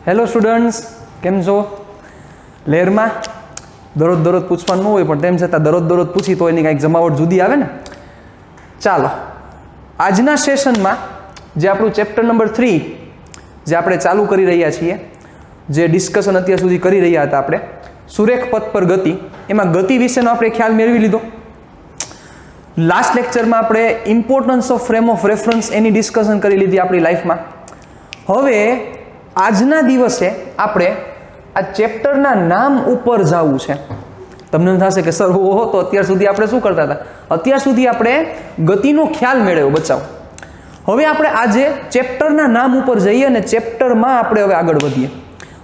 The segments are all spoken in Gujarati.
હેલો સ્ટુડન્ટ્સ, કેમ છો? લહેરમાં દરરોજ પૂછવાનું ન હોય, પણ તેમ છતાં દરરોજ પૂછી તો એની કાંઈક જમાવટ જુદી આવે ને. ચાલો, આજના સેશનમાં જે આપણું ચેપ્ટર નંબર 3 જે આપણે ચાલુ કરી રહ્યા છીએ, જે ડિસ્કશન અત્યાર સુધી કરી રહ્યા હતા આપણે, સુરેખ પથ પર ગતિ, એમાં ગતિ વિશેનો આપણે ખ્યાલ મેળવી લીધો. લાસ્ટ લેક્ચરમાં આપણે importance of frame of reference any discussion કરી લીધી આપણી લાઈફમાં. હવે આજના દિવસે આપણે આ ચેપ્ટરના નામ ઉપર જવું છે. તમને થશે કે સર ઓહો, તો અત્યાર સુધી આપણે શું કરતા હતા? અત્યાર સુધી આપણે ગતિનો ખ્યાલ મેળવ્યો બચાવ. હવે આપણે આજે ચેપ્ટરના નામ ઉપર જઈએ અને ચેપ્ટરમાં આપણે હવે આગળ વધીએ.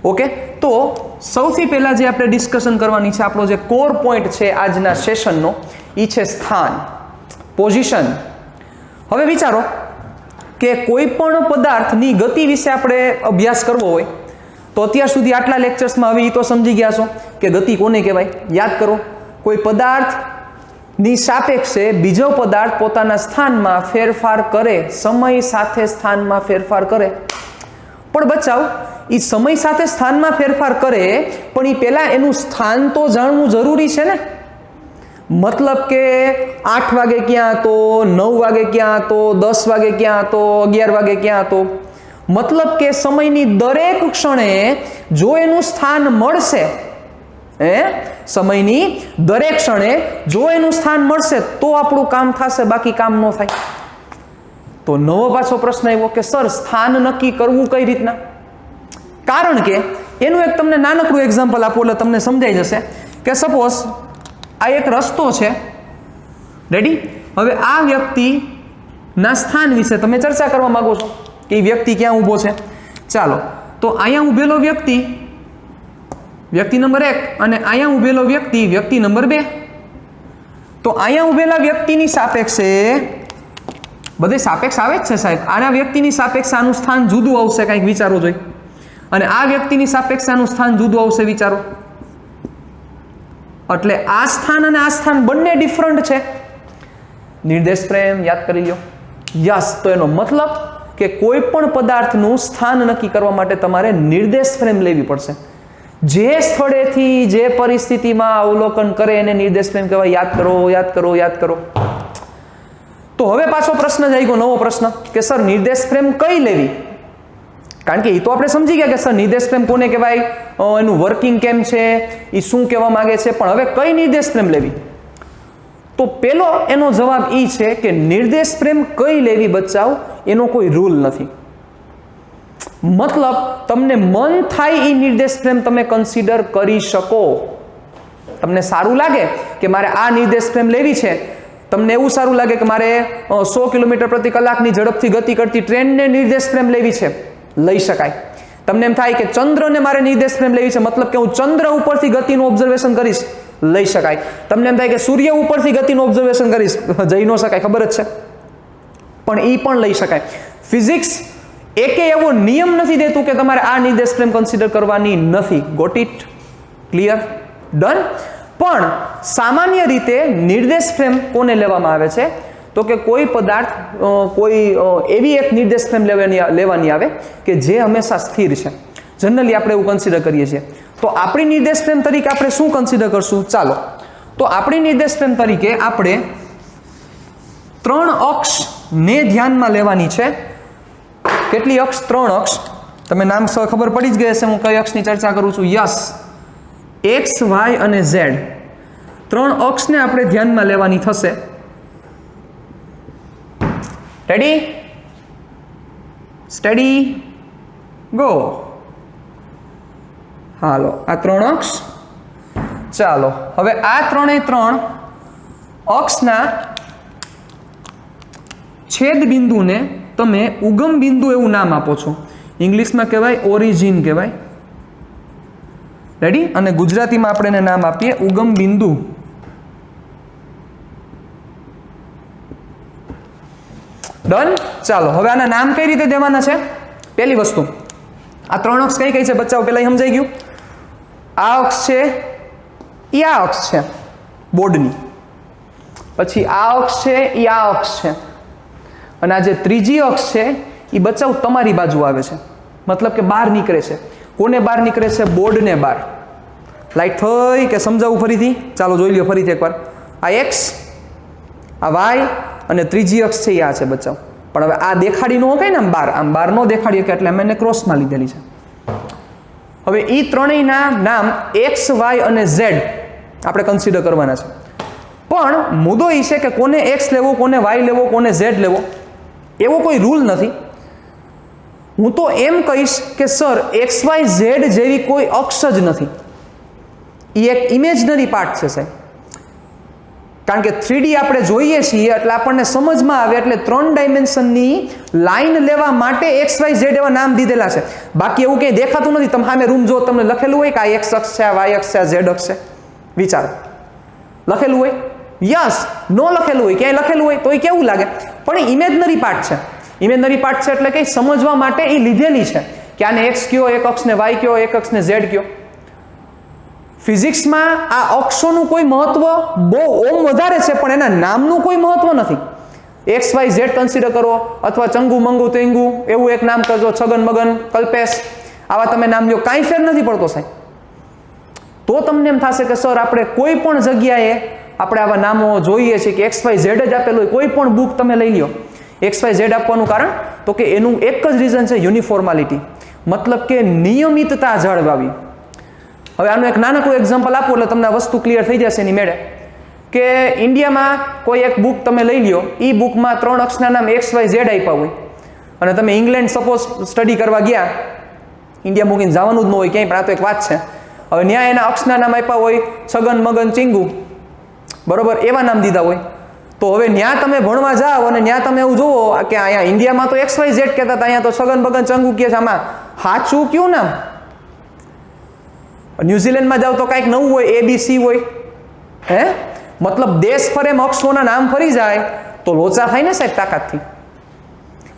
ઓકે, તો સૌથી પહેલા જે આપણે ડિસ્કશન કરવાની છે, આપણો જે કોર પોઈન્ટ છે આજના સેશનનો, એ છે સ્થાન, પોઝિશન. હવે વિચારો કે કોઈ પણ પદાર્થની ગતિ વિશે આપણે અભ્યાસ કરવો હોય તો અત્યાર સુધી આટલા લેક્ચર્સમાં હવે એ તો સમજી ગયા છો કે ગતિ કોને કહેવાય. યાદ કરો, કોઈ પદાર્થની સાપેક્ષે બીજો પદાર્થ પોતાના સ્થાનમાં ફેરફાર કરે, સમય સાથે સ્થાનમાં ફેરફાર કરે. પણ બચાવ, એ સમય સાથે સ્થાનમાં ફેરફાર કરે, પણ એ પહેલા એનું સ્થાન તો જાણવું જરૂરી છે ને. મતલબ કે 8 વાગે ક્યાં હતો, 9 વાગે ક્યાં હતો, 10 વાગે ક્યાં હતો, 11 વાગે ક્યાં હતો. મતલબ કે સમયની દરેક ક્ષણે જો એનું સ્થાન મળશે, સમયની દરેક ક્ષણે જો એનું સ્થાન મળશે તો આપણું કામ થશે, બાકી કામ ન થાય. તો નવો પાછો પ્રશ્ન આવ્યો કે સર, સ્થાન નક્કી કરવું કઈ રીતના? કારણ કે એનું એક તમને નાનકડું એક્ઝામ્પલ આપો એટલે તમને સમજાઈ જશે. કે સપોઝ આ એક રસ્તો છે, રેડી? હવે આ વ્યક્તિના સ્થાન વિશે તમે ચર્ચા કરવા માંગો છો કે એ વ્યક્તિ ક્યાં ઊભો છે. ચાલો, તો અહીંયા ઊભેલો વ્યક્તિ નંબર 1 અને અહીંયા ઊભેલો વ્યક્તિ નંબર 2. તો અહીંયા ઊભેલા વ્યક્તિની સાપેક્ષે, બધે સાપેક્ષ આવે જ છે સાહેબ, આના વ્યક્તિની સાપેક્ષે આનું સ્થાન જુદું આવશે, કંઈક વિચારો જોઈ. અને આ વ્યક્તિની સાપેક્ષે આનું સ્થાન જુદું આવશે, વિચારો. એટલે આ સ્થાન અને આ સ્થાન બંને ડિફરન્ટ છે. નિર્દેશ ફ્રેમ યાદ કરી લો. યસ, તો એનો મતલબ કે કોઈ પણ પદાર્થનું સ્થાન નક્કી કરવા માટે તમારે નિર્દેશ ફ્રેમ લેવી પડશે. જે સ્થળેથી જે પરિસ્થિતિમાં અવલોકન કરે એને નિર્દેશ ફ્રેમ કહેવાય. યાદ કરો. તો હવે પાછો પ્રશ્ન જ આવી ગયો, નવો પ્રશ્ન કે સર નિર્દેશ ફ્રેમ કઈ લેવી? કારણ કે એ તો આપણે સમજી ગયા કે સર નિર્દેશ ફ્રેમ કોને કહેવાય, એનું વર્કિંગ કેમ છે, એ શું કહેવા માંગે છે, પણ હવે કઈ નિર્દેશ ફ્રેમ લેવી? તો પેલો એનો જવાબ એ છે કે નિર્દેશ ફ્રેમ કઈ લેવી બચાવ, એનો કોઈ રૂલ નથી. મતલબ તમને મન થાય એ નિર્દેશ ફ્રેમ તમે કન્સિડર કરી શકો. તમને સારું લાગે કે મારે આ નિર્દેશ ફ્રેમ લેવી છે, તમને એવું સારું લાગે કે મારે 100 કિલોમીટર પ્રતિ કલાકની ઝડપથી ગતિ કરતી ટ્રેનને નિર્દેશ ફ્રેમ લેવી છે, લઈ શકાય. તમને એમ થાય કે ચંદ્રને મારે નિર્દેશ ફ્રેમ લેવી છે, મતલબ કે હું ચંદ્ર ઉપરથી ગતિનું ઓબ્ઝર્વેશન કરીશ, લઈ શકાય. તમને એમ થાય કે સૂર્ય ઉપરથી ગતિનું ઓબ્ઝર્વેશન કરીશ, જઈ ન શકાય, ખબર જ છે, પણ એ પણ લઈ શકાય. ફિઝિક્સ એકે એવો નિયમ નથી દેતું કે તમારે આ નિર્દેશ ફ્રેમ કન્સિડર કરવાની નથી. Got it? ક્લિયર? ડન? પણ સામાન્ય રીતે નિર્દેશ ફ્રેમ કોને લેવામાં આવે છે? તો કે કોઈ પદાર્થ, કોઈ એવી એક નિર્દેશ ફ્રેમ લેવાની આવે કે જે હંમેશા સ્થિર છે. જનરલી આપણે એવું કન્સિડર કરીએ છીએ. તો આપણી નિર્દેશ ફ્રેમ તરીકે આપણે શું કન્સિડર કરશું? ચાલો, તો આપણી નિર્દેશ ફ્રેમ તરીકે આપણે 3 અક્ષને ધ્યાનમાં લેવાની છે. કેટલી અક્ષ? 3 અક્ષ. તમે નામ ખબર પડી જ ગઈ હશે હું કઈ અક્ષની ચર્ચા કરું છું. યસ, એક્સ, વાય અને ઝેડ. 3 અક્ષને આપણે ધ્યાનમાં લેવાની થશે. રેડી? Study, go. હાલો, આ 3 અક્ષ. ચાલો, હવે આ 3 અક્ષના છેદ બિંદુને તમે ઉગમ બિંદુ એવું નામ આપો છો. ઇંગ્લિશમાં કહેવાય ઓરિજિન કહેવાય. રેડી? અને ગુજરાતીમાં આપણે એને નામ આપીએ ઉગમ બિંદુ. ડન? ચાલો, હવે આના નામ કઈ રીતે દેવાના છે? પહેલી વસ્તુ, આ 3 અક્ષ કઈ છે બચ્ચાઓ? પહેલા સમજાઈ ગયું. આ અક્ષ છે, એ આ અક્ષ છે બોર્ડની. પછી આ અક્ષ છે એ આ અક્ષ છે, અને આ જે ત્રીજી અક્ષ છે એ બચ્ચાઓ તમારી બાજુ આવે છે, મતલબ કે બહાર નીકળે છે. કોને બહાર નીકળે છે? બોર્ડને બહાર. લાઈટ થઈ કે સમજાવું ફરીથી? ચાલો જોઈ લ્યો ફરીથી એકવાર. આ એક્સ, આ વાય અને ત્રીજી અક્ષ છે એ આ છે બચ્ચાઓ. પણ હવે આ દેખાડી ન હોય ને આમ બહાર ન દેખાડીએ કે એટલે અમે એને ક્રોસમાં લીધેલી છે. હવે એ ત્રણેયના નામ એક્સ, વાય અને ઝેડ આપણે કન્સિડર કરવાના છે. પણ મુદ્દો એ છે કે કોને એક્સ લેવો, કોને વાય લેવો, કોને ઝેડ લેવો એવો કોઈ રૂલ નથી. હું તો એમ કહીશ કે સર એક્સ વાય ઝેડ જેવી કોઈ અક્ષ જ નથી, એ એક ઇમેજનરી પાર્ટ છે સાહેબ. કારણ કે 3D આપણે જોઈએ છીએ એટલે આપણને સમજમાં આવે, એટલે 3 ડાયમેન્શનની લાઈન લેવા માટે એક્સ વાય ઝેડ એવા નામ દીધેલા છે. બાકી એવું કંઈ દેખાતું નથી. તમે સામે રૂમ જો તમને લખેલું હોય કે આ એક્સ અક્ષ છે, આ વાય અક્ષ છે, આ ઝેડ અક્ષ છે, વિચારો લખેલું હોય? યસ. નો લખેલું હોય, ક્યાંય લખેલું હોય તો એ કેવું લાગે? પણ એ ઇમેજનરી પાર્ટ છે. ઇમેજનરી પાર્ટ છે એટલે કે સમજવા માટે એ લીધેલી છે કે આને એક્સ કયો, એક અક્ષને વાય કયો, એક અક્ષને ઝેડ કયો. ફિઝિક્સમાં આ અક્ષોનું કોઈ મહત્વ બહુ ઓમ વધારે છે, પણ એના નામનું કોઈ મહત્વ નથી. એક્સ વાય ઝેડ કન્સિડર કરો, અથવા ચંગુ મંગુ તેંગુ એવું એક નામ કરજો, છગન મગન કલ્પેશ, આવા તમે નામ લ્યો, કાંઈ ફેર નથી પડતો સાહેબ. તો તમને એમ થશે કે સર આપણે કોઈ પણ જગ્યાએ આપણે આવા નામો જોઈએ છીએ કે એક્સ વાય ઝેડ જ આપેલું હોય. કોઈ પણ બુક તમે લઈ લ્યો, એક્સ વાય ઝેડ આપવાનું કારણ તો કે એનું એક જ રીઝન છે, યુનિફોર્માલિટી, મતલબ કે નિયમિતતા જાળવવી. હવે આનું એક નાનકડું એક્ઝામ્પલ આપું એટલે તમને આ વસ્તુ ક્લિયર થઈ જશે એની મેળે. કે ઇન્ડિયામાં કોઈ એક બુક તમે લઈ લ્યો, એ બુકમાં 3 અક્ષરના નામ એક્સ વાય ઝેડ આપ્યા હોય, અને તમે ઇંગ્લેન્ડ સપોઝ સ્ટડી કરવા ગયા, ઇન્ડિયા મૂકીને જવાનું જ ન હોય ક્યાંય, પણ આ તો એક વાત છે. હવે ત્યાં એના અક્ષના નામ આપ્યા હોય છગન મગન ચિંગુ, બરોબર, એવા નામ દીધા હોય. તો હવે ત્યાં તમે ભણવા જાઓ અને ત્યાં તમે એવું જુઓ કે અહીંયા ઇન્ડિયામાં તો એક્સ વાય ઝેડ કહેતા હતા, અહીંયા તો છગન મગન ચંગુ કહે છે. આમાં સાચું કયું નામ? ન્યુઝીલેન્ડમાં જાઓ તો કાંઈક નવું હોય, ABC હોય. હે, મતલબ દેશ ફરે અક્ષોના નામ ફરી જાય તો લોચા થાય ને સાહેબ તાકાતથી.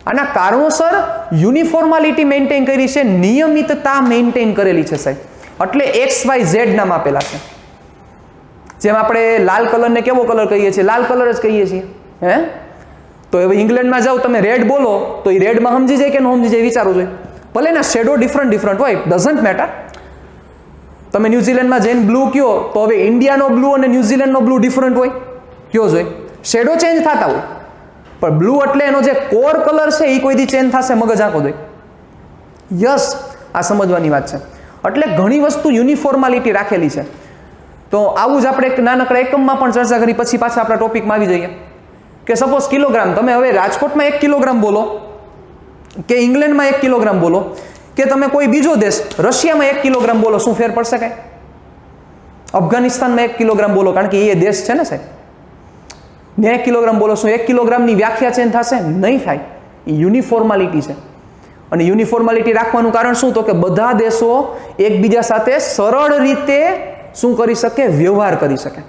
આના કારણોસર યુનિફોર્માલિટી મેન્ટેન કરી છે, નિયમિતતા મેન્ટેન કરેલી છે સાહેબ. એટલે એક્સ વાય ઝેડ નામ આપેલા છે. જેમ આપણે લાલ કલરને કેવો કલર કહીએ છીએ? લાલ કલર જ કહીએ છીએ. હે, તો હવે ઇંગ્લેન્ડમાં જાઓ તમે રેડ બોલો તો એ રેડમાં સમજી જાય કે ન સમજી જાય વિચારો જોઈએ. ભલે એના શેડો ડિફરન્ટ હોય, ડઝન્ટ મેટર. તમે ન્યુઝીલેન્ડમાં જઈને બ્લુ કયો તો હવે ઇન્ડિયાનો બ્લુ અને ન્યુઝીલેન્ડનો બ્લુ ડિફરન્ટ હોય, કયો જોઈએ? શેડો ચેન્જ થતા હોય, પણ બ્લુ એટલે એનો જે કોર કલર છે એ કોઈ દી ચેન્જ થશે મગજ આંખો દોય. યસ, આ સમજવાની વાત છે. એટલે ઘણી વસ્તુ યુનિફોર્માલિટી રાખેલી છે. તો આવું જ આપણે એક નાનકડા એકમમાં પણ ચર્ચા કરી, પછી પાછા આપણા ટોપિકમાં આવી જઈએ. કે સપોઝ કિલોગ્રામ, તમે હવે રાજકોટમાં 1 કિલોગ્રામ બોલો, કે ઇંગ્લેન્ડમાં 1 કિલોગ્રામ બોલો, કે તમે કોઈ બીજો દેશ રશિયામાં 1 કિલોગ્રામ બોલો, શું ફેર પડશે કાંઈ? અફઘાનિસ્તાનમાં 1 કિલોગ્રામ બોલો, કારણ કે એ દેશ છે ને સાહેબ. ને 1 કિલોગ્રામ બોલો, શું 1 કિલોગ્રામની વ્યાખ્યા ચેન્જ થશે? નહીં થાય. એ યુનિફોર્માલિટી છે. અને યુનિફોર્માલિટી રાખવાનું કારણ શું? તો કે બધા દેશો એકબીજા સાથે સરળ રીતે શું કરી શકે? વ્યવહાર કરી શકે.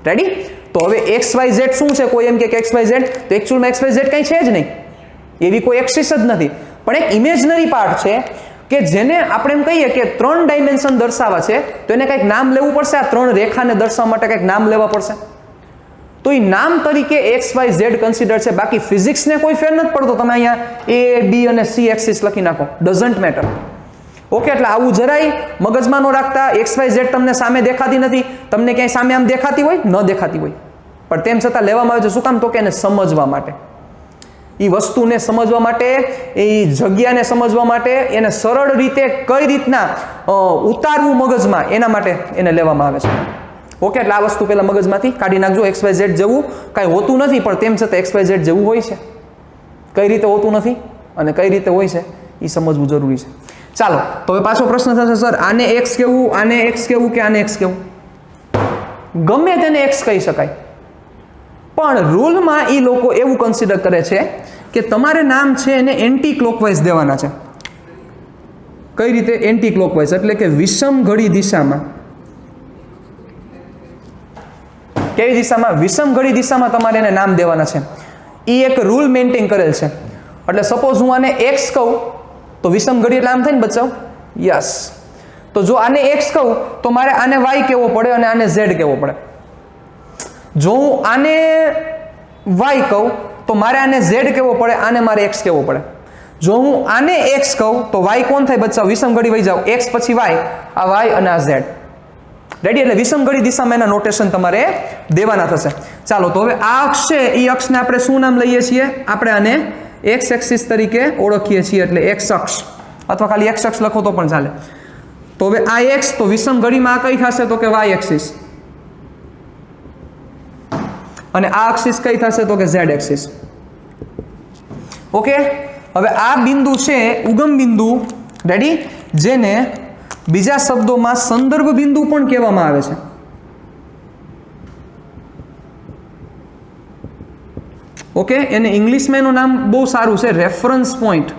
રેડી? તો હવે એક્સ વાય ઝેડ શું છે? કોઈ એમ કે એક્સ વાય ઝેડ, તો એકચ્યુઅલમાં એક્સ વાય ઝેડ કંઈ છે જ નહીં, એવી કોઈ એક્સિસ જ નથી, પણ એક ઇમેજનરી પાર્ટ છે કે જેને આપણે એમ કહીએ કે 3 ડાયમેન્શન દર્શાવવા છે તો એને કંઈક નામ લેવું પડશે. આ 3 રેખાને દર્શાવવા માટે કંઈક નામ લેવા પડશે. તો એ નામ તરીકે એક્સ વાય ઝેડ કન્સિડર છે. બાકી ફિઝિક્સને કોઈ ફેર નથી પડતો. તમે અહીંયા A, B અને C એક્સિસ લખી નાખો, ડઝન્ટ મેટર. ઓકે, એટલે આવું જરાય મગજમાં ન રાખતા. એક્સ વાય ઝેડ તમને સામે દેખાતી નથી. તમને ક્યાંય સામે આમ દેખાતી હોય? ન દેખાતી હોય, પણ તેમ છતાં લેવામાં આવે છે. શું કામ? તો કે એને સમજવા માટે, એ વસ્તુને સમજવા માટે, એ જગ્યાને સમજવા માટે, એને સરળ રીતે કઈ રીતના ઉતારવું મગજમાં, એના માટે એને લેવામાં આવે છે. ઓકે, એટલે આ વસ્તુ પહેલા મગજમાંથી કાઢી નાખજો. એક્સ વાય ઝેડ જેવું કાંઈ હોતું નથી, પણ તેમ છતાં એક્સ વાય ઝેડ જેવું હોય છે. કઈ રીતે હોતું નથી અને કઈ રીતે હોય છે એ સમજવું જરૂરી છે. ચાલો, તો હવે પાછો પ્રશ્ન થશે, સર આને એક્સ કેવું, આને એક્સ કેવું કે આને એક્સ કેવું? ગમે તેને એક્સ કહી શકાય, પણ રૂલમાં એ લોકો એવું કન્સિડર કરે છે કે તમારે નામ છે એને એન્ટી ક્લોકવાઇઝ દેવાના છે. કઈ રીતે એન્ટી ક્લોકવાઇઝ? એટલે કે વિષમ ઘડી દિશામાં. કેવી દિશામાં? વિષમ ઘડી દિશામાં તમારે એને નામ દેવાના છે. એ એક રૂલ મેન્ટેન કરેલ છે. એટલે સપોઝ હું આને એક્સ કહું તો વિષમ ઘડી એટલે આમ થાય ને બચ્ચાઓ? યસ. તો જો આને એક્સ કહું તો મારે આને વાય કહેવો પડે અને આને ઝેડ કહેવો પડે. જો હું આને y કહું તો મારે આને z કહેવો પડે, આને મારે x કહેવો પડે. જો હું આને x કહું તો y કોણ થાય બચ્ચાઓ? વિષમ ઘડી વહી જાવ, x પછી y, આ y અને આ z. રેડી? એટલે વિષમ ઘડી દિશામાં એના નોટેશન તમારે દેવાના થશે. ચાલો, તો હવે આ અક્ષ છે, એ અક્ષને આપણે શું નામ લઈએ છીએ? આપણે આને x એક્સિસ તરીકે ઓળખીએ છીએ, એટલે x અક્ષ, અથવા ખાલી x અક્ષ લખો તો પણ ચાલે. તો હવે આ x, તો વિષમ ઘડીમાં આ કઈ થશે? તો કે y એક્સિસ. અને આ એક્સિસ કઈ થશે? તો કે z એક્સિસ. ઓકે, હવે આ બિંદુ છે ઉગમ બિંદુ. રેડી? જેને બીજા શબ્દોમાં સંદર્ભ બિંદુ પણ કહેવામાં આવે છે. ઓકે, એને ઇંગ્લિશમાં એનું નામ બહુ સારું છે, રેફરન્સ પોઈન્ટ.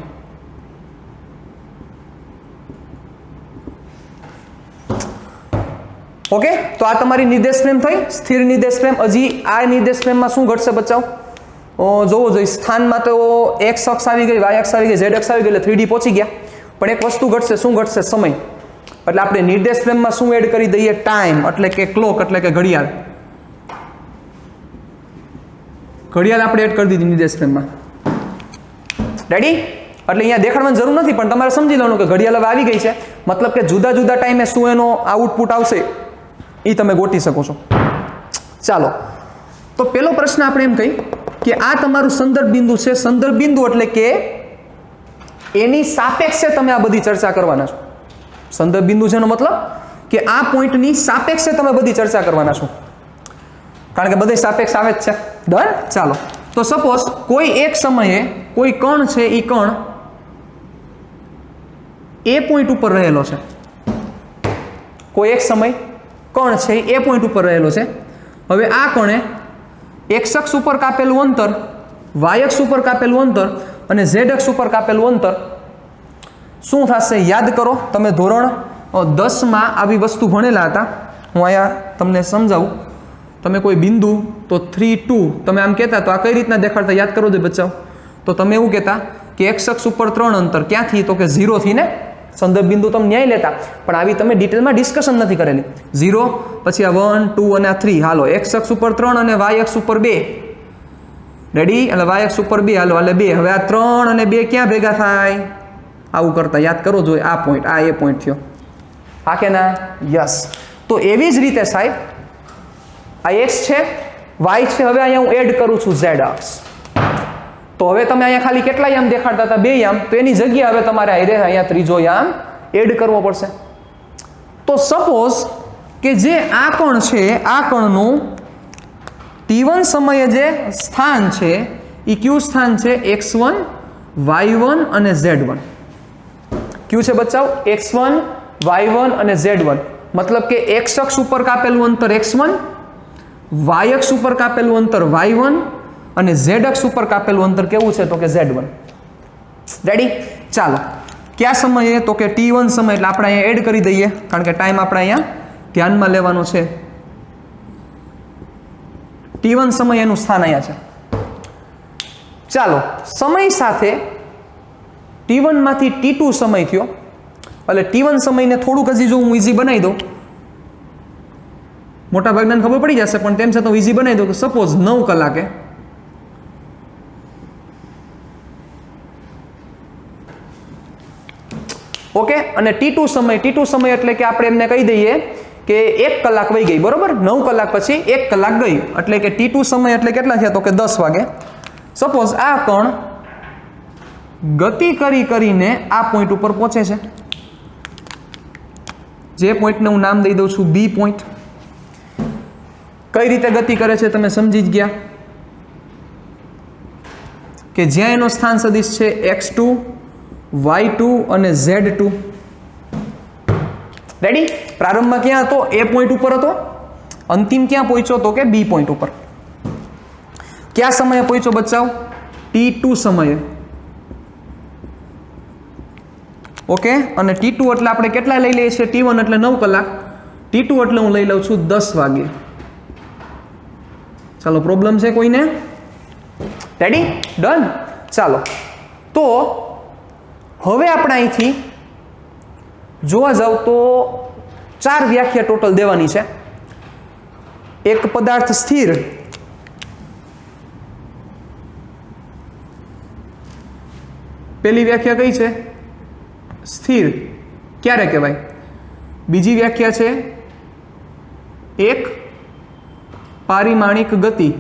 ઓકે, તો આ તમારી નિર્દેશ ફ્રેમ થઈ, સ્થિર નિર્દેશ ફ્રેમ. હજી આ નિર્દેશ ફ્રેમમાં શું ઘટશે બચ્ચાઓ? જોવો જોઈએ, સ્થાનમાં તો x અક્ષ આવી ગઈ, y અક્ષ આવી ગઈ, z અક્ષ આવી ગઈ, એટલે 3D પહોંચી ગયા. પણ એક વસ્તુ ઘટશે. શું ઘટશે? સમય. એટલે આપણે નિર્દેશ ફ્રેમમાં શું એડ કરી દઈએ? ટાઈમ, એટલે કે ક્લોક, એટલે કે ઘડિયાળ. ઘડિયાળ આપણે એડ કરી દીધી નિર્દેશ ફ્રેમમાં. રેડી? એટલે અહીંયા દેખાડવાની જરૂર નથી, પણ તમારે સમજી લેવાનું કે ઘડિયાળ હવે આવી ગઈ છે, મતલબ કે જુદા જુદા ટાઈમે શું એનો આઉટપુટ આવશે એ તમે ગોતી શકો છો. ચાલો, તો પેલો પ્રશ્ન આપણે એમ કહી કે આ તમારું સંદર્ભ બિંદુ છે. સંદર્ભ બિંદુ એટલે કે એની સાપેક્ષે તમે આ બધી ચર્ચા કરવાના છો. સંદર્ભ બિંદુ છે એનો મતલબ કે આ પોઈન્ટની સાપેક્ષે તમે બધી ચર્ચા કરવાના છો, કારણ કે બધે સાપેક્ષ આવે જ છે. ડન? ચાલો, તો સપોઝ કોઈ એક સમયે કોઈ કણ છે, એ કણ એ પોઈન્ટ ઉપર રહેલો છે. કોઈ એક સમય કણ છે એ પોઈન્ટ ઉપર રહેલો છે. હવે આ કણે x અક્ષ ઉપર કાપેલું અંતર, y અક્ષ ઉપર કાપેલું અંતર અને z અક્ષ ઉપર કાપેલું અંતર શું થશે? યાદ કરો, તમે ધોરણ 10માં આવી વસ્તુ ભણેલા હતા. હું અહીંયા તમને સમજાવું. તમે કોઈ બિંદુ તો 3, 2 તમે આમ કહેતા, તો આ કઈ રીતના દેખાડતા? યાદ કરો દે બચ્ચાઓ. તો તમે એવું કહેતા કે x અક્ષ ઉપર 3 અંતર ક્યાંથી? તો કે 0 થી ને. સંદર્ભ બિંદુ તમે ન્યાય લેતા, પણ આવી તમે ડિટેલમાં ડિસ્કશન નથી કરેલી. 0, પછી આ 1, 2 અને આ 3. હાલો, x અક્ષ ઉપર 3 અને y અક્ષ ઉપર 2. રેડી? એટલે y અક્ષ ઉપર 2. હાલો, એટલે 2. હવે આ 3 અને 2 ક્યાં ભેગા થાય? આવું કરતા યાદ કરો જોઈએ. આ પોઈન્ટ, આ એ પોઈન્ટ થયો. હા કે ના? યસ. તો એવી જ રીતે સાહેબ આ x છે, y છે. હવે અહીંયા હું એડ કરું છું z અક્ષ. તો હવે તમે અહીંયા ખાલી કેટલા યામ દેખાડતા હતા? 2 યામ. તો એની જગ્યાએ હવે તમારે અહીંયા ત્રીજો યામ એડ કરવો પડશે. તો સપોઝ કે જે આ કણ છે, આ કણનું t1 સમયે જે સ્થાન છે એ કયું સ્થાન છે? x1, y1 અને z1. કયું છે બચ્ચાઓ? x1, y1 અને z1. મતલબ કે x અક્ષ ઉપર કાપેલું અંતર x1, y અક્ષ ઉપર કાપેલું અંતર y1 અને z અક્ષ ઉપર કાપેલું અંતર કેવું છે? તો કે z1. રેડી? ચાલો, કયા સમયે? તો કે t1 સમય. એટલે આપણે અહીંયા એડ કરી દઈએ, કારણ કે ટાઈમ આપણે અહીંયા ધ્યાનમાં લેવાનો છે. t1 સમય એનું સ્થાન અહીંયા છે. ચાલો, સમય સાથે t1 માંથી t2 સમય થયો. એટલે t1 સમયને થોડુંક હજી જો હું ઈઝી બનાવી દઉં, મોટા ભાગનાને ખબર પડી જશે, પણ તેમ છતાં ઈઝી બનાવી દઉં કે સપોઝ 9 કલાકે ઓકે, અને t2 સમય એટલે કે આપણે એમને કહી દઈએ કે 1 કલાક વહી ગઈ. બરોબર? 9 કલાક પછી 1 કલાક ગઈ, એટલે કે t2 સમય એટલે કેટલા થયા? તો કે 10 વાગે. સપોઝ આ કણ ગતિ કરીને આ પોઈન્ટ ઉપર પહોંચે છે. જે પોઈન્ટને હું નામ દઈ દઉં છું B પોઈન્ટ. કઈ રીતે ગતિ કરે છે તમે સમજી જ ગયા કે જ્યાં એનો સ્થાન સદિશ છે x2, y2 અને z2. રેડી? પ્રારંભમાં ક્યાં હતો? એ પોઈન્ટ ઉપર હતો. અંતિમ ક્યાં પહોંચ્યો? તો કે B પોઈન્ટ ઉપર. કયા સમયે પહોંચ્યો બચ્ચાઓ? t2 સમયે. ઓકે, અને t2 એટલે આપણે કેટલા લઈ લઈએ છીએ? t1 એટલે 9 કલાક, t2 એટલે હું લઈ લઉં છું 10 વાગે. ચાલો, પ્રોબ્લેમ છે કોઈને? રેડી? ડન? ચાલો, તો હવે આપણે અહીંથી જોવા જાવ તો 4 વ્યાખ્યા ટોટલ દેવાની છે. એક પદાર્થ સ્થિર પહેલી વ્યાખ્યા કઈ છે? સ્થિર ક્યારે કહેવાય? બીજી વ્યાખ્યા છે એક પારિમાણિક ગતિ.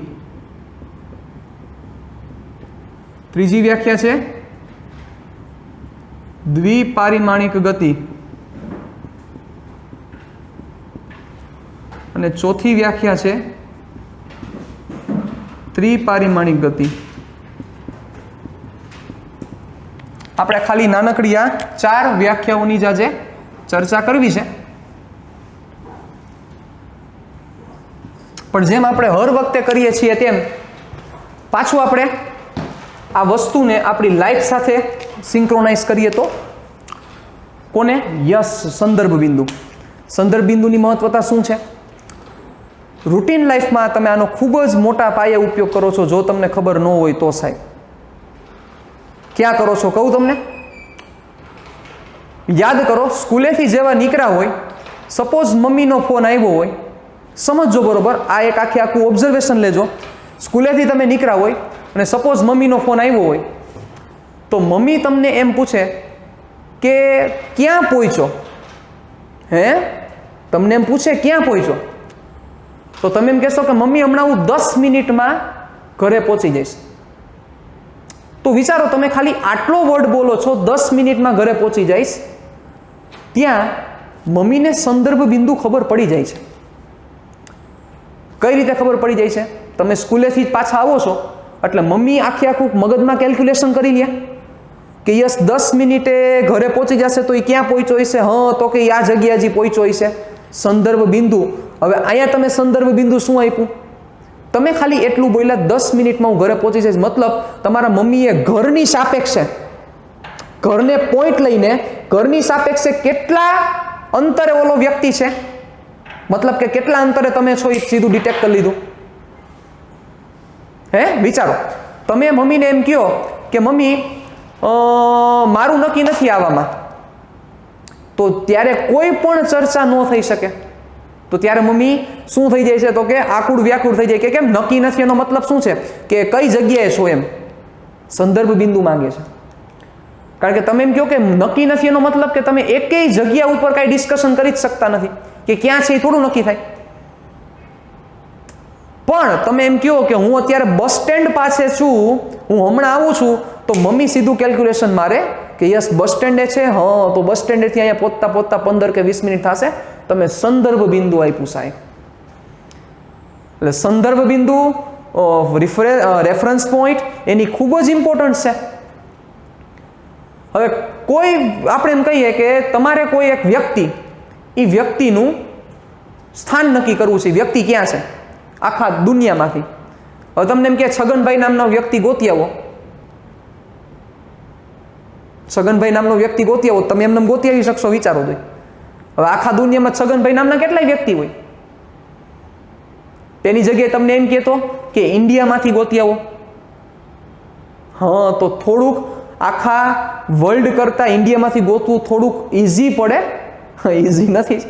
ત્રીજી વ્યાખ્યા છે દ્વિપારિમાણિક ગતિ. અને ચોથી વ્યાખ્યા છે ત્રિપારિમાણિક ગતિ. આપણે ખાલી નાનકડી આ 4 વ્યાખ્યાઓની જ આજે ચર્ચા કરવી છે. પણ જેમ આપણે હર વખતે કરીએ છીએ તેમ પાછું આપણે આ વસ્તુને આપણી લાઈફ સાથે સિંક્રોનાઇઝ કરીએ તો કોને? યસ, સંદર્ભ બિંદુ. સંદર્ભ બિંદુની મહત્વતા શું છે? રૂટીન લાઈફમાં તમે આનો ખૂબ જ મોટા પાયે ઉપયોગ કરો છો. જો તમને ખબર ન હોય તો સાહેબ ક્યાં કરો છો કહું તમને? યાદ કરો, સ્કૂલેથી જેવા નીકળ્યા હોય, સપોઝ મમ્મીનો ફોન આવ્યો હોય, સમજજો બરોબર, આ એક આખું ઓબ્ઝર્વેશન લેજો. સ્કૂલેથી તમે નીકળ્યા હોય અને સપોઝ મમ્મીનો ફોન આવ્યો હોય તો મમ્મી તમને એમ પૂછે કે ક્યાં પહોંચ્યો? તમને એમ પૂછે ક્યાં પહોંચ્યો? તો તમે એમ કહેશો કે મમ્મી હમણાં હું 10 મિનિટમાં ઘરે પહોંચી જઈશ. તો વિચારો, તમે ખાલી આટલો વર્ડ બોલો છો, 10 મિનિટમાં ઘરે પહોંચી જઈશ, ત્યાં મમ્મીને સંદર્ભ બિંદુ ખબર પડી જાય છે. કઈ રીતે ખબર પડી જાય છે? તમે સ્કૂલેથી પાછા આવો છો એટલે મમ્મી આખું મગજમાં કેલ્ક્યુલેશન કરી લે કે યસ 10 મિનિટે ઘરે પહોંચી જશે તો એ ક્યાં પહોંચ્યો હશે? તો કે આ જગ્યા હજી પહોંચ્યો હશે. સંદર્ભ બિંદુ. હવે અહીંયા તમે સંદર્ભ બિંદુ શું આપ્યું? તમે ખાલી એટલું બોલ્યા 10 મિનિટમાં હું ઘરે પહોંચી જઈશ. મતલબ તમારા મમ્મીએ ઘરની સાપેક્ષે, ઘરને પોઈન્ટ લઈને ઘરની સાપેક્ષે કેટલા અંતરે ઓલો વ્યક્તિ છે, મતલબ કે કેટલા અંતરે તમે છો એ સીધું ડિટેક્ટ કરી લીધું. વિચારો, તમે મમ્મીને એમ કહો કે મમ્મી મારું નક્કી નથી આવવામાં, તો ત્યારે કોઈ પણ ચર્ચા ન થઈ શકે. તો ત્યારે મમ્મી શું થઈ જાય છે? તો કે આકુળ વ્યાકુળ થઈ જાય કે કેમ નક્કી નથી. એનો મતલબ શું છે? કે કઈ જગ્યાએ છો એમ સંદર્ભ બિંદુ માંગે છે. કારણ કે તમે એમ કહો કે નક્કી નથી, એનો મતલબ કે તમે એકેય જગ્યા ઉપર કાંઈ ડિસ્કશન કરી જ શકતા નથી કે ક્યાં છે એ થોડું નક્કી થાય. પણ તમે એમ કહો કે હું અત્યારે બસ સ્ટેન્ડ પાસે છું, હું હમણાં આવું છું, તો મમ્મી સીધું કેલ્ક્યુલેશન મારે કે યસ બસ સ્ટેન્ડે છે, તો બસ સ્ટેન્ડેથી અહીંયા પહોંચતા 15 કે 20 મિનિટ થશે. તમે સંદર્ભ બિંદુ આપ્યું સાહેબ. એટલે સંદર્ભ બિંદુ, રેફરન્સ પોઈન્ટ એની ખૂબ જ ઇમ્પોર્ટન્ટ છે. હવે કોઈ આપણે એમ કહીએ કે તમારે કોઈ એક વ્યક્તિ, એ વ્યક્તિનું સ્થાન નક્કી કરવું છે. વ્યક્તિ ક્યાં છે આખા દુનિયામાંથી? હવે તમને એમ કે છગનભાઈ નામનો વ્યક્તિ ગોતી આવો, છગનભાઈ નામનો વ્યક્તિ ગોતી આવો. તમે એમને ગોતી આવી શકશો? વિચારો તો. હવે આખા દુનિયામાં છગનભાઈ નામના કેટલાય વ્યક્તિ હોય? તેની જગ્યાએ તમને એમ કહેતો કે ઇન્ડિયામાંથી ગોતી આવો, તો થોડુંક આખા વર્લ્ડ કરતા ઇન્ડિયામાંથી ગોતવું થોડુંક ઇઝી પડે. ઇઝી નથી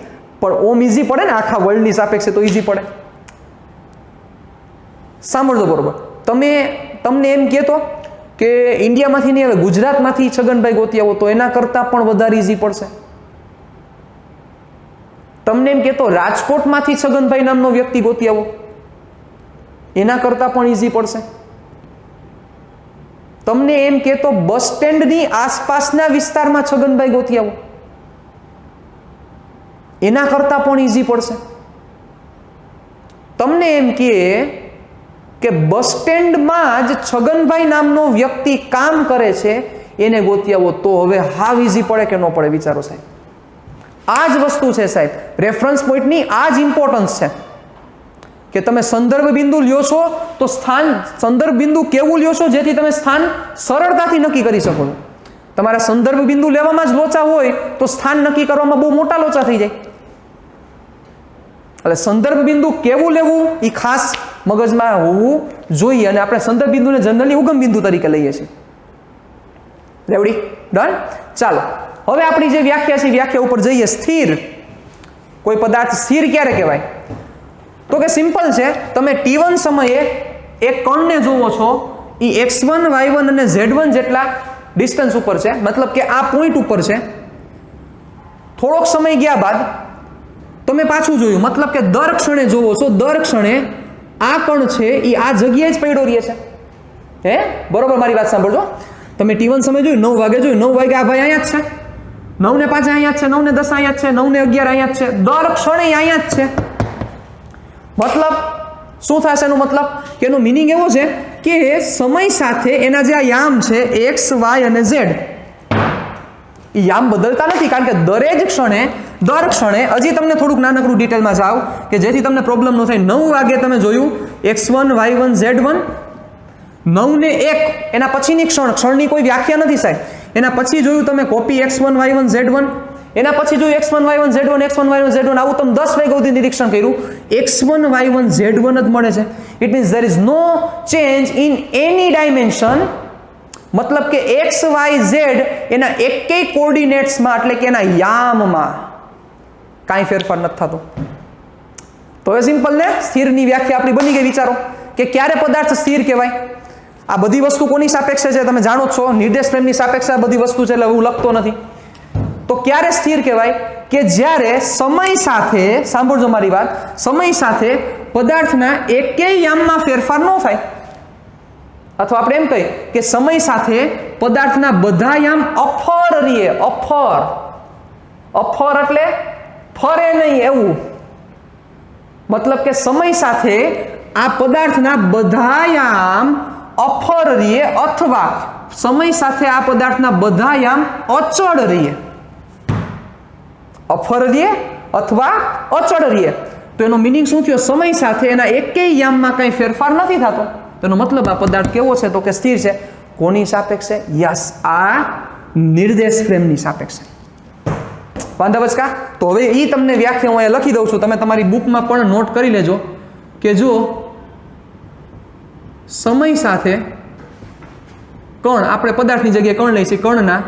પણ ઓમ ઇઝી પડે ને, આખા વર્લ્ડની સાપેક્ષે તો ઇઝી પડે. સાંભળજો બરોબર, તમને એમ કહેતો કે ઇન્ડિયામાંથી નહીં, હવે ગુજરાતમાંથી છગનભાઈ ગોતી આવો, તો એના કરતાં પણ વધારે ઇઝી પડશે. તમને એમ કહેતો રાજકોટમાંથી છગનભાઈ નામનો વ્યક્તિ ગોતી આવો, એના કરતાં પણ ઇઝી પડશે. તમને એમ કહેતો બસ સ્ટેન્ડની આસપાસના વિસ્તારમાં છગનભાઈ ગોતી આવો, એના કરતાં પણ ઇઝી પડશે. તમને એમ કે બસ સ્ટેન્ડમાં જ છગનભાઈ નામનો વ્યક્તિ કામ કરે છે, એને ગોતી આવો, તો હવે હાવ ઇઝી પડે કે ન પડે? વિચારો સાહેબ. આ જ વસ્તુ છે સાહેબ, રેફરન્સ પોઈન્ટની આ જ ઇમ્પોર્ટન્સ છે કે તમે સંદર્ભ બિંદુ લ્યો છો તો સ્થાન, સંદર્ભ બિંદુ કેવું લ્યો છો જેથી તમે સ્થાન સરળતાથી નક્કી કરી શકો છો. તમારા સંદર્ભ બિંદુ લેવામાં જ લોચા હોય તો સ્થાન નક્કી કરવામાં બહુ મોટા લોચા થઈ જાય. એટલે સંદર્ભ બિંદુ કેવું લેવું એ ખાસ મગજમાં હોવું જોઈએ. અને આપણે સંદર્ભ બિંદુને જનરલી ઉગમ બિંદુ તરીકે લઈએ છીએ. રેવડી? ડન? ચાલો હવે આપણી જે વ્યાખ્યા છે વ્યાખ્યા ઉપર જઈએ. સ્થિર, કોઈ પદાર્થ સ્થિર ક્યારે કહેવાય? તો કે સિમ્પલ છે, તમે t1 સમયે એક કણને જોવો છો, એ x1 y1 અને z1 જેટલા ડિસ્ટન્સ ઉપર છે, મતલબ કે આ પોઈન્ટ ઉપર છે. થોડોક સમય ગયા બાદ તમે પાછું જોયું, મતલબ કે દર ક્ષણે જોવો છો, દર ક્ષણે આ કણ છે એ આ જગ્યાએ જ પડ્યો રહે છે. હે, બરોબર? મારી વાત સાંભળજો. તમે t1 સમય જોયું, 9 વાગે જોયું, 9 વાગે આ ભાઈ અહીંયા જ છે, 9 ને 5 અહીંયા જ છે, 9 ને 10 અહીંયા જ છે, 9 ને 11 અહીંયા જ છે, દર ક્ષણે અહીંયા જ છે. મતલબ શું થશે? એનો મતલબ કે એનો મિનિંગ એવો છે કે સમય સાથે એના જે આ યામ છે x y અને z, એ યામ બદલતા નથી, કારણ કે દર ક્ષણે હજી તમને થોડુંક નાનકડું ડિટેલમાં જાઓ કે જેથી તમને પ્રોબ્લેમ ન થાય. 9 વાગે તમે જોયું x1 y1 z1, 9 ને 1 એના પછીની ક્ષણની કોઈ વ્યાખ્યા નથી સાહેબ. એના પછી જોયું તમે કોપી x1 y1 z1, એના પછી જોયું x1 y1 z1, x1 y1 z1, આવું તમે 10 વાગ્યા સુધી નિરીક્ષણ કર્યું, x1 y1 z1 જ મળે છે. It means there is no change in any dimension. મતલબ કે x y z એના એકેય કોઓર્ડિનેટ્સમાં, એટલે કે એના યામમાં કાંઈ ફેરફાર નથી થતો. તો હવે સિમ્પલ ને સ્થિરની વ્યાખ્યા આપણી બની ગઈ. વિચારો કે ક્યારે પદાર્થ સ્થિર કહેવાય. આ બધી વસ્તુ કોની સાપેક્ષે છે તમે જાણો છો, નિર્દેશ પ્રેમની સાપેક્ષે આ બધી વસ્તુ છે, એટલે હું લખતો નથી. તો ક્યારે સ્થિર કહેવાય? કે જ્યારે સમય સાથે, સાંભળજો મારી વાત, સમય સાથે પદાર્થના એકેય યામમાં ફેરફાર ન થાય. અથવા આપણે એમ કહીએ કે સમય સાથે પદાર્થના બધા યામ અફર રહે. અફર એટલે ફરે નહીં એવું. મતલબ કે સમય સાથે આ પદાર્થના બધા યામ અફર રહે, અથવા સમય સાથે આ પદાર્થના બધા યામ અચળ રહે. અફર રહે અથવા અચળ રહે. તો એનો મિનિંગ શું થયો? સમય સાથે એના એકેય યામમાં કંઈ ફેરફાર નથી થતો. તેનો મતલબ આ પદાર્થ કેવો છે? તો કે સ્થિર છે. કોની સાપેક્ષે? યસ, આ નિર્દેશ ફ્રેમની સાપેક્ષે. વાંધા બચકા? તો હવે એ તમને વ્યાખ્યા હું અહીંયા લખી દઉં છું, તમે તમારી બુકમાં પણ નોટ કરી લેજો કે જો સમય સાથે કણ, આપણે પદાર્થની જગ્યાએ કણ લઈએ છીએ, કણના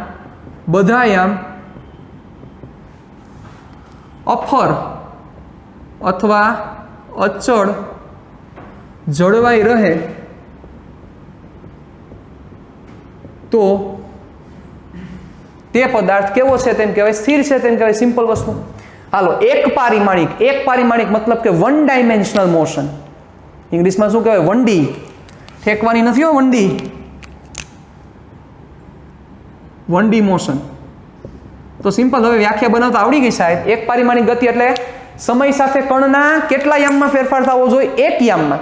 બધા યામ અફર અથવા અચળ જળવાઈ રહે તો તે પદાર્થ કેવો છે તેમ કહેવાય? સ્થિર છે તેમ કહેવાય. સિમ્પલ વસ્તુ. હાલો, એક પારિમાણિક મતલબ કે વન ડાયમેન્શનલ મોશન. ઇંગ્લિશમાં શું કહેવાય? 1D. ઠેકવાની નથી હો, 1D. 1D motion. તો સિમ્પલ, હવે વ્યાખ્યા બનાવતા આવડી ગઈ સાહેબ. એક પારિમાણિક ગતિ એટલે સમય સાથે કણના કેટલા યામમાં ફેરફાર થવો જોઈએ? એક યામમાં.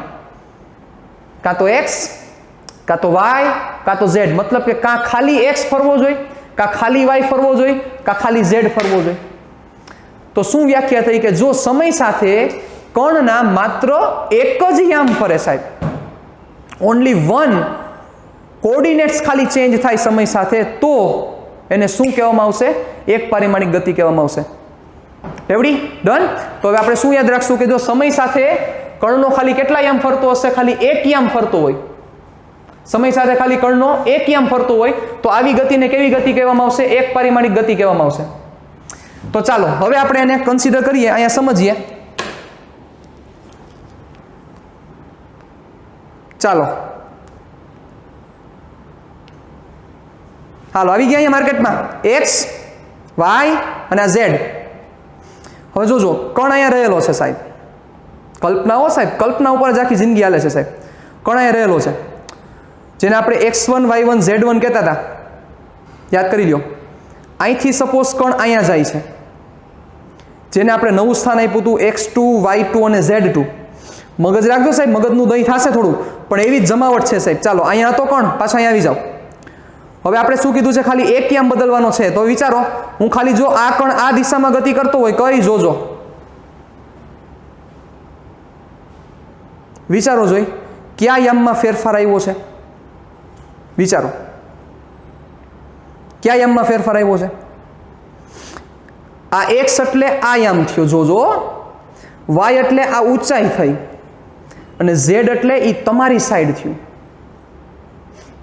કાં તો x, કાં તો y, કાં તો z. મતલબ કે કાં ખાલી x ફરવો જોઈએ, કાં ખાલી y ફરવો જોઈએ, કાં ખાલી z ફરવો જોઈએ. તો શું વ્યાખ્યા થઈ? કે જો સમય સાથે કણના માત્ર એક જ યામ ફરે સાહેબ, ઓનલી વન કોઓર્ડિનેટ્સ ખાલી ચેન્જ થાય સમય સાથે, તો એને શું કહેવામાં આવશે? એક પારિમાણિક ગતિ કહેવામાં આવશે. રેવડી? ડન? તો હવે આપણે શું યાદ રાખશું કે જો સમય સાથે કણનો ખાલી કેટલા યામ ફરતો હશે? ખાલી એક યામ ફરતો હોય. સમય સાથે ખાલી કણનો એક યામ ફરતો હોય તો આવી ગતિને કેવી ગતિ કહેવામાં આવશે? એક પારિમાણિક ગતિ કહેવામાં આવશે. તો ચાલો હવે આપણે એને કન્સિડર કરીએ, અહીંયા સમજીએ. ચાલો, હાલો, આવી ગયા અહીંયા માર્કેટમાં x, y અને આ z. હવે જોજો, કણ અહીંયા રહેલો છે સાહેબ. કલ્પના હો સાહેબ, કલ્પના ઉપર જ આખી જિંદગી હાલે છે સાહેબ. કણ અહીંયા રહેલો છે, જેને આપણે x1 y1 z1 કહેતા હતા. યાદ કરી લો. અહીંથી સપોઝ કણ અહીંયા જાય છે, જેને આપણે નવું સ્થાન આપ્યું હતું x2 y2 અને z2. મગજ રાખજો સાહેબ, મગજનું દહીં થશે થોડું, પણ એવી જ જમાવટ છે સાહેબ. ચાલો, અહીંયા હતો કણ, પાછા અહીંયા આવી જાઓ. હવે આપણે શું કીધું છે? ખાલી એક યામ બદલવાનો છે. તો વિચારો, હું ખાલી જો આ કણ આ દિશામાં ગતિ કરતો હોય, કઈ જોજો, વિચારો જોઈ કયા યામમાં ફેરફાર આવ્યો છે. વિચારો, કયા યામમાં ફેરફાર આવ્યો છે? આ x એટલે આ યામ થયો, જોજો. y એટલે આ ઊંચાઈ થઈ, અને z એટલે એ તમારી સાઈડ થયું.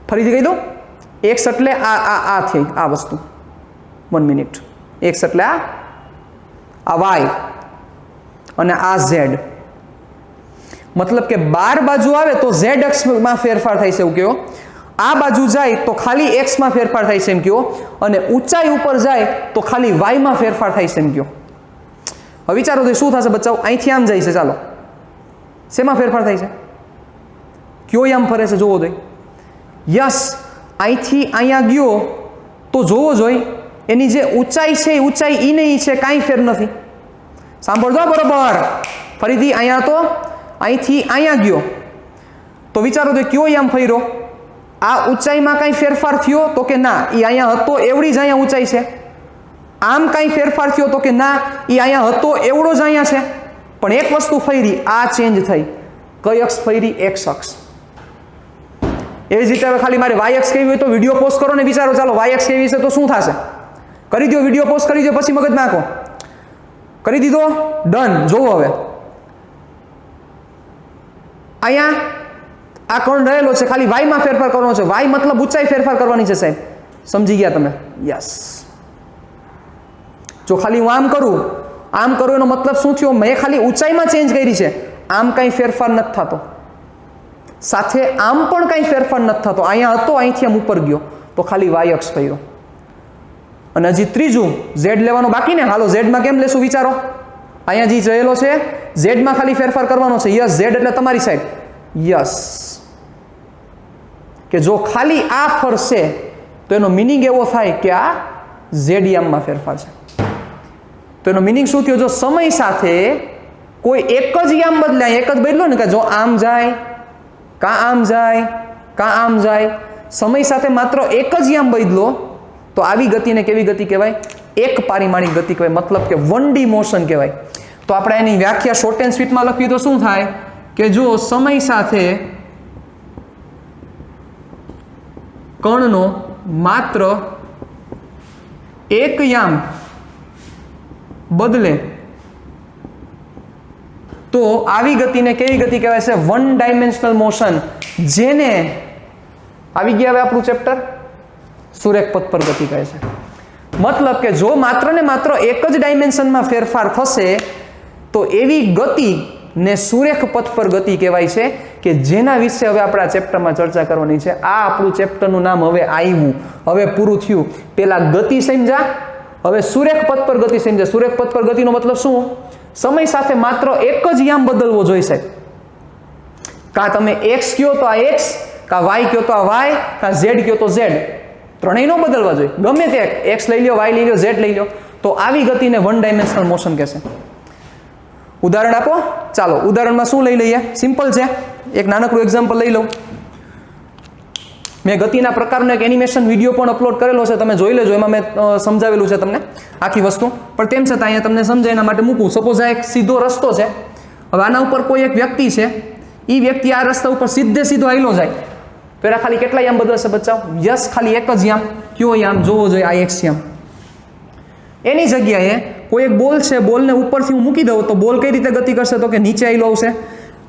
ફરીથી કહી દઉં, x એટલે આ થઈ આ વસ્તુ. 1 મિનિટ. x એટલે આ y અને આ z. मतलब કે 12 બાજુ આવે તો z અક્ષમાં ફેરફાર થાય છે એવું કહો, આ બાજુ જાય તો ખાલી x માં ફેરફાર થાય છે એમ કહો, અને ઊંચાઈ ઉપર જાય તો ખાલી y માં ફેરફાર થાય છે એમ કહો. હવે વિચારો તો શું થશે બચ્ચાઓ? અહીંથી આમ જાય છે, ચાલો શેમાં ફેરફાર થાય છે? કયો આમ ફરે છે જોવો જોઈએ. યસ, અહીંથી અહીંયા ગયો તો જોવો જોઈએ એની જે ઊંચાઈ છે એ ઊંચાઈ ઈ ને ઈ છે, કાંઈ ફેર નથી. સાંભળજો બરોબર. ફરીથી અહીંયા તો અહીંથી અહીંયા ગયો તો વિચારો તો કયો આમ ફર્યો? આ ઊંચાઈમાં કાંઈ ફેરફાર થયો તો કે ના, એ અહીંયા હતો એવડી જ અહીંયા ઊંચાઈ છે. આમ કાંઈ ફેરફાર થયો તો કે ના, એ અહીંયા હતો એવડો જ અહીંયા છે. પણ એક વસ્તુ ફરી, આ ચેન્જ થઈ. કઈ અક્ષ ફરી? એક્સ અક્ષ. એવી જ રીતે હવે ખાલી મારે વાય અક્ષ કેવી હોય તો વિડીયો પોઝ કરો ને વિચારો, ચાલો વાય અક્ષ કેવી છે તો શું થશે? કરી દો, વિડીયો પોઝ કરી દો, પછી મગજ નાખો. કરી દીધો, ડન. જોવો હવે અહીંયા આ કોણ રહેલો છે, ખાલી વાય માં ફેરફાર કરવાનો છે. વાય મતલબ ઊંચાઈ ફેરફાર કરવાની છે સાહેબ, સમજી ગયા તમે? યસ. જો ખાલી હું આમ કરું એનો મતલબ શું થયો? મેં ખાલી ઊંચાઈમાં ચેન્જ કરી છે, આમ કાંઈ ફેરફાર નથી થતો. સાથે આમ પણ કાંઈ ફેરફાર નથી થતો. અહીંયા હતો, અહીંથી આમ ઉપર ગયો તો ખાલી વાય અક્ષ ફર્યો. અને હજી ત્રીજું ઝેડ લેવાનો બાકી ને. હાલો ઝેડમાં કેમ લેશું વિચારો? અહીંયા જે રહેલો છે ઝેડમાં ખાલી ફેરફાર કરવાનો છે. યસ, ઝેડ એટલે તમારી સાઈડ. યસ, કે જો ખાલી આ ફરશે તો એનો મિનિંગ એવો થાય કે આ ઝેડ યામમાં ફેરફાર છે. તો એનો મિનિંગ શું થયો? જો સમય સાથે કોઈ એક જ યામ બદલાય, એક જ બદલો ને, કે જો આમ જાય, કાં આમ જાય, કાં આમ જાય, સમય સાથે માત્ર એક જ યામ બદલો તો આવી ગતિને કેવી ગતિ કહેવાય? એક પારિમાણિક ગતિ કહેવાય. મતલબ કે 1D મોશન કહેવાય. તો આપણે એની વ્યાખ્યા શોર્ટ એન્ડ સ્વીટમાં લખીએ તો શું થાય? કે જો સમય સાથે કણનો માત્ર એક યામ બદલે તો આવી ગતિને કેવી ગતિ કહેવાય છે? 1 ડાયમેન્શનલ મોશન. જેને આવી ગયા હવે આપણું ચેપ્ટર સુરેખ પથ પર ગતિ કહે છે. મતલબ કે જો માત્ર ને માત્ર એક જ ડાયમેન્શનમાં ફેરફાર થશે તો એવી ગતિને સુરેખ પથ પર ગતિ કહેવાય છે, કે જેના વિશે હવે આપણે આ ચેપ્ટરમાં ચર્ચા કરવાની છે. આ આપણું ચેપ્ટરનું નામ હવે આવ્યું, હવે પૂરું થયું. પેલા ગતિ સમજ્યા, હવે સુરેખ પથ પર ગતિ સમજ્યા. સુરેખ પથ પર ગતિનો મતલબ શું? સમય સાથે માત્ર એક જ યામ બદલવો જોઈશે. કાં તમે x કયો તો આ x, કાં y કયો તો આ y, કાં z કયો તો z. ત્રણેય નો બદલવા જોઈએ. ગમે તે x લઈ લો, y લઈ લો, z લઈ લો. તો આવી ગતિને 1 ડાયમેન્શનલ મોશન કહેશે. ઉદાહરણ આપો. ચાલો ઉદાહરણમાં શું લઈ લઈએ? સિમ્પલ છે, એક નાનકડું એક્ઝામ્પલ લઈ લઉં. મેં ગતિના પ્રકારનો એક એનિમેશન વિડીયો પણ અપલોડ કરેલો છે, તમે જોઈ લેજો. એમાં મેં સમજાવેલું છે તમને આખી વસ્તુ, પણ તેમ છતાં અહીંયા તમને સમજાય એના માટે મૂકું. સપોઝ આ એક સીધો રસ્તો છે. હવે આના ઉપર કોઈ એક વ્યક્તિ છે, એ વ્યક્તિ આ રસ્તા ઉપર સીધો હાલ્યો જાય તો એના ખાલી કેટલા યામ બદલશે બચ્ચાઓ? યસ, ખાલી એક જ યામ. કયો યામ? જોવો જોઈએ, આ એક યામ. એની જગ્યાએ કોઈ એક બોલ છે, બોલને ઉપરથી હું મૂકી દઉં તો બોલ કઈ રીતે ગતિ કરશે? તો કે નીચે આવેલો આવશે.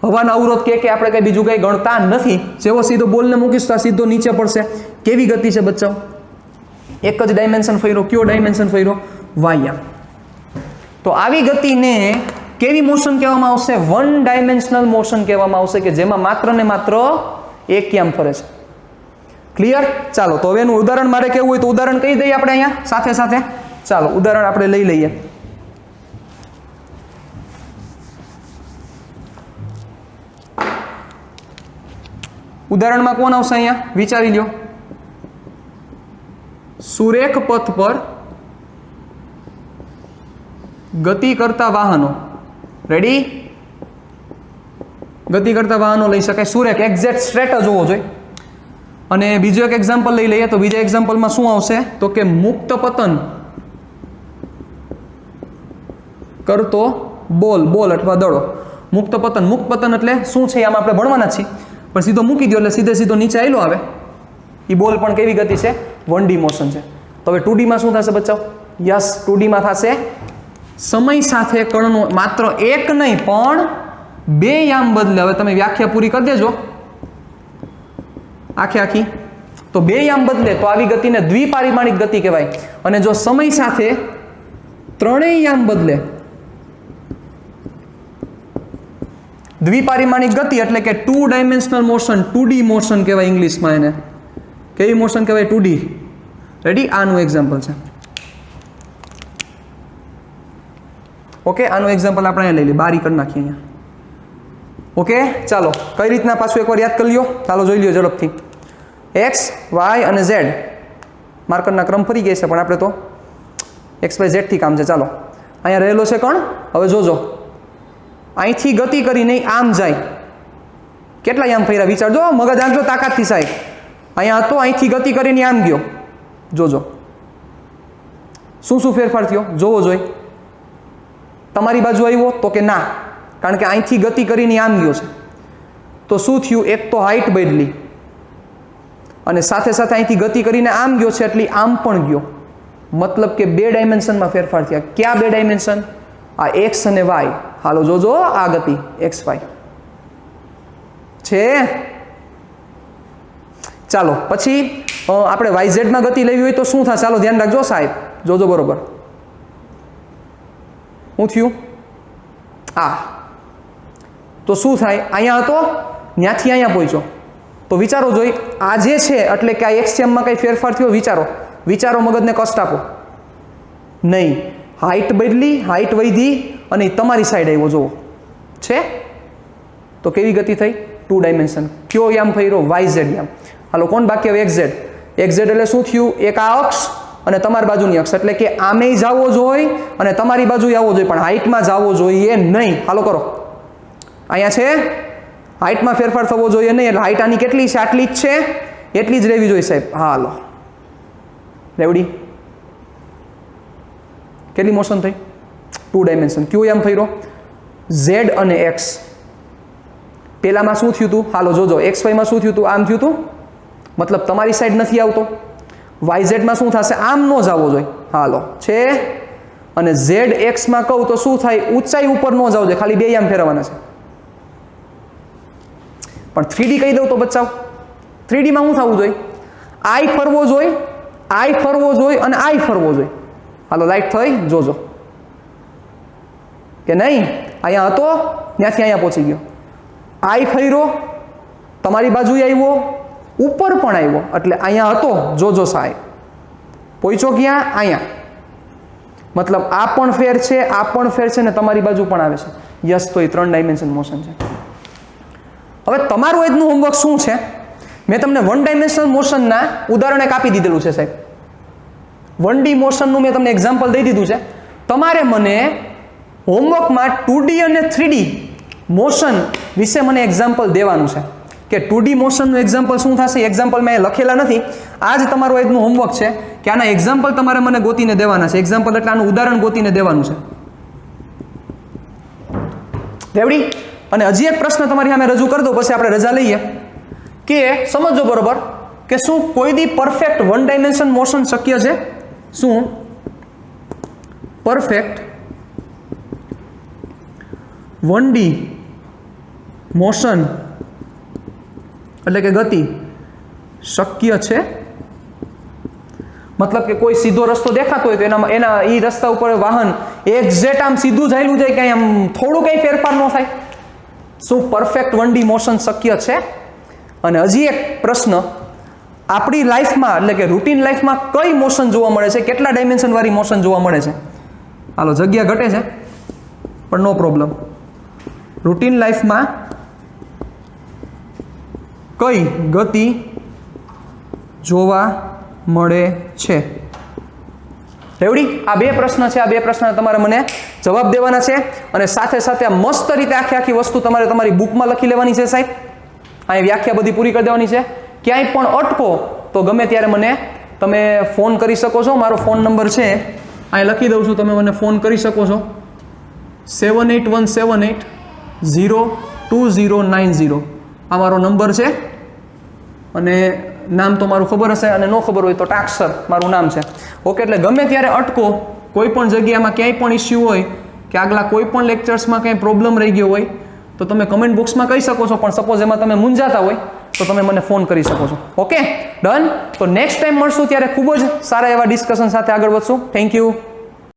હવાનો અવરોધ કે આપણે કઈ બીજું કઈ ગણતા નથી. જેવો સીધો બોલને મૂકીશ તો સીધો નીચે પડશે. કેવી ગતિ છે બચ્ચાઓ? એક જ ડાયમેન્શન ફર્યો. કયો ડાયમેન્શન ફર્યો? વાય. તો આવી ગતિને કેવી મોશન કહેવામાં આવશે? 1 ડાયમેન્શનલ મોશન કહેવામાં આવશે, કે જેમાં માત્ર ને માત્ર એક યામ ફરે છે. ક્લિયર? ચાલો તો હવે એનું ઉદાહરણ મારે કેવું હોય તો ઉદાહરણ કહી દઈએ આપણે અહીંયા સાથે સાથે. ચાલો ઉદાહરણ આપણે લઈ લઈએ. ઉદાહરણમાં કોણ આવશે અહીંયા? વિચારી લ્યો. સુરેખ પથ પર ગતિ કરતા વાહનો. રેડી? ગતિ કરતા વાહનો લઈ શકાય. સુરેખ એક્ઝેક્ટ સ્ટ્રેટ જ હોવો જોઈએ. અને બીજું એક એક્ઝામ્પલ લઈ લઈએ. તો બીજા એક્ઝામ્પલમાં શું આવશે? તો કે મુક્ત પતન કરતો બોલ અથવા દડો. મુક્ત પતન એટલે શું છે? આમાં આપણે ભણવાના છીએ, પણ સીધો મૂકી દો એટલે સીધો નીચે આવેલો આવે. એ બોલ પણ કેવી ગતિ છે? 1D મોશન છે. તો હવે 2D માં શું થશે બચ્ચાઓ? યસ, 2D માં થશે સમય સાથે કણનો માત્ર એક નહીં પણ 2 યામ બદલે. હવે તમે વ્યાખ્યા પૂરી કરી દેજો આખી. તો 2 યામ બદલે તો આવી ગતિને દ્વિપારિમાણિક ગતિ કહેવાય. અને જો સમય સાથે 3 યામ બદલે, દ્વિપારિમાણિક ગતિ એટલે કે 2 ડાયમેન્શનલ મોશન, 2D મોશન કહેવાય ઇંગ્લિશમાં એને. કેવી મોશન કહેવાય? 2D. રેડી? આનું એક્ઝામ્પલ છે. ઓકે, આનું એક્ઝામ્પલ આપણે અહીંયા લઈ લઈએ, બારી કરી નાખીએ અહીંયા. ઓકે, ચાલો કઈ રીતના પાછું એકવાર યાદ કરી લ્યો. ચાલો જોઈ લ્યો ઝડપથી. એક્સ, વાય અને ઝેડ માર્કરના ક્રમ ફરી ગયા છે, પણ આપણે તો એક્સ વાય ઝેડથી કામ છે. ચાલો અહીંયા રહેલો છે કોણ? હવે જોજો, અહીંથી ગતિ કરીને આમ જાય. કેટલા આમ ફર્યા વિચારજો, મગજ આંકજો તાકાતથી સાહેબ. અહીંયા હતો, અહીંથી ગતિ કરીને આમ ગયો. જોજો શું શું ફેરફાર થયો, જોવો જોઈ. તમારી બાજુ આવ્યો તો કે ના, કારણ કે અહીંથી ગતિ કરીને આમ ગયો છે. તો શું થયું? એક તો હાઈટ બદલી, અને સાથે સાથે અહીંથી ગતિ કરીને આમ ગયો છે એટલે આમ પણ ગયો. મતલબ કે 2 ડાયમેન્શનમાં ફેરફાર થયા. ક્યાં 2 ડાયમેન્શન? આ એક્સ અને વાય. હાલો જોજો આ ગતિ એક્સ વાય છે. ચાલો પછી આપણે વાયઝેડમાં ગતિ લેવી હોય તો શું થાય? ચાલો ધ્યાન રાખજો સાહેબ, જોજો બરોબર. શું થયું? તો શું થાય? અહીંયા હતો, ત્યાંથી અહીંયા પહોંચ્યો. તો વિચારો જોઈ, આ જે છે એટલે કે આ એક્સચેમમાં કઈ ફેરફાર થયો? વિચારો, મગજને કષ્ટ આપો નહીં. હાઈટ બદલી, હાઈટ વધી અને તમારી સાઈડ આવ્યો. જુઓ છે તો કેવી ગતિ થઈ? 2 ડાયમેન્શન. કયો યામ ફર્યો? વાયઝેડ યામ. હાલો કોણ બાકી? હવે એક્ઝેડ. એક્ઝેડ એટલે શું થયું? એક આ અક્ષ અને તમારી બાજુની અક્ષ, એટલે કે આમેય જવો જોઈએ અને તમારી બાજુ આવવો જોઈએ, પણ હાઈટમાં જવો જોઈએ નહીં. હાલો કરો, અહીંયા છે હાઈટમાં ફેરફાર થવો જોઈએ નહીં. એટલે હાઈટ આની કેટલી છે? આટલી જ છે, એટલી જ રહેવી જોઈએ સાહેબ. હા હાલો રેવડી. કેટલી મોશન થઈ? 2 ડાયમેન્શન. કયો આમ ફર્યો? ઝેડ અને એક્સ. પેલામાં શું થયું હતું? હાલો જોજો, એક્સ વાયમાં શું થયું હતું? આમ થયું હતું, મતલબ તમારી સાઈડ નથી આવતો. વાયઝેડમાં શું થશે? આમ ન જવો જોઈએ. હાલો છે. અને ઝેડ એક્સમાં કહું તો શું થાય? ઊંચાઈ ઉપર ન જવું જોઈએ, ખાલી 2 આમ ફેરવવાના છે. પણ 3D કહી દઉં તો બચાવ. 3Dમાં શું થવું જોઈએ? આઈ ફરવો જોઈએ, આઈ ફરવો જોઈએ અને આઈ ફરવો જોઈએ. હાલો લાઈટ થઈ, જોજો કે નહીં. અહીંયા હતો, ત્યાંથી અહીંયા પહોંચી ગયો. આઈ ફર્યો, તમારી બાજુ આવ્યો, ઉપર પણ આવ્યો, એટલે અહીંયા હતો. જોજો સાહેબ પહોંચ્યો ક્યાં? અહીંયા. મતલબ આ પણ ફેર છે, આ પણ ફેર છે ને તમારી બાજુ પણ આવે છે. યસ, તો એ 3 ડાયમેન્શન મોશન છે. હવે તમારું આજનું હોમવર્ક શું છે? મેં તમને 1 ડાયમેન્શનલ મોશનના ઉદાહરણ એક આપી દીધેલું છે સાહેબ. 1D મોશનનું મેં તમને એક્ઝામ્પલ દઈ દીધું છે. તમારે મને હોમવર્કમાં 2D અને 3D મોશન વિશે મને એક્ઝામ્પલ દેવાનું છે કે 2D મોશનનું એક્ઝામ્પલ શું થશે. એક્ઝામ્પલ મેં લખેલા નથી. આ જ તમારું આજનું હોમવર્ક છે કે આના એક્ઝામ્પલ તમારે મને ગોતીને દેવાના છે. એક્ઝામ્પલ એટલે આનું ઉદાહરણ ગોતીને દેવાનું છે. રેવડી? અને હજી એક પ્રશ્ન તમારી સામે રજૂ કરી દો, પછી આપણે રજા લઈએ. કે સમજો બરોબર કે શું કોઈ દી પરફેક્ટ 1 ડાયમેન્શન મોશન શક્ય છે? શું પરફેક્ટ 1D મોશન એટલે કે ગતિ શક્ય છે? મતલબ કે કોઈ સીધો રસ્તો દેખાતો હોય તો એના એ રસ્તા ઉપર વાહન એક્ઝેક્ટ આમ સીધું જ હાલ્યું જાય, કંઈ આમ થોડું કંઈ ફેરફાર ન થાય. શું પરફેક્ટ 1D મોશન શક્ય છે? અને હજી એક પ્રશ્ન, આપણી લાઈફમાં એટલે કે રૂટીન લાઈફમાં કઈ મોશન જોવા મળે છે? કેટલા ડાયમેન્શન વાળી મોશન જોવા મળે છે? હાલો જગ્યા ઘટે છે પણ નો પ્રોબ્લેમ. રૂટીન લાઈફમાં કઈ ગતિ જોવા મળે છે? રેવડી? આ 2 પ્રશ્ન છે. આ 2 પ્રશ્ન તમારે મને જવાબ દેવાના છે અને સાથે સાથે આ મસ્ત રીતે આખી વસ્તુ તમારે તમારી બુકમાં લખી લેવાની છે સાહેબ. અહીં વ્યાખ્યા બધી પૂરી કરી દેવાની છે. ક્યાંય પણ અટકો તો ગમે ત્યારે મને તમે ફોન કરી શકો છો. મારો ફોન નંબર છે અહીં લખી દઉં છું, તમે મને ફોન કરી શકો છો 7817802090. આ મારો નંબર છે અને નામ તો મારું ખબર હશે અને ન ખબર હોય તો ટાક્ષર મારું નામ છે. ઓકે, એટલે ગમે ત્યારે અટકો, કોઈ પણ જગ્યામાં ક્યાંય પણ ઇસ્યુ હોય કે આગલા કોઈ પણ લેક્ચર્સમાં કંઈ પ્રોબ્લેમ રહી ગયો હોય તો તમે કમેન્ટ બોક્સમાં કહી શકો છો. પણ સપોઝ એમાં તમે મૂંઝાતા હોય તો તમે મને ફોન કરી શકો છો. Okay done. તો નેક્સ્ટ ટાઈમ મળશું ત્યારે ખૂબ જ સારા એવા ડિસ્કશન સાથે આગળ વધશું. Thank you.